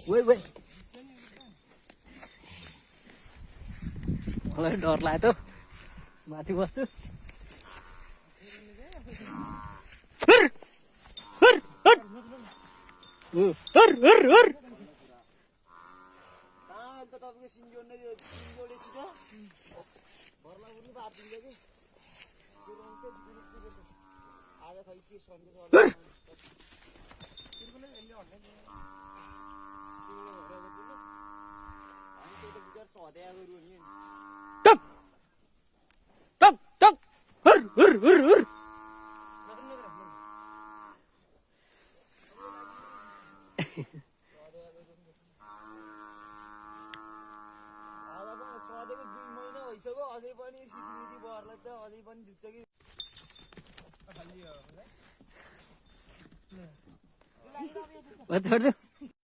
Ui ui. मलाई डर लाग्यो त माथि बस्छु अझै पनि सिटिमिटी बहरलाई त अझै पनि झुक्छ कि छोड्दियो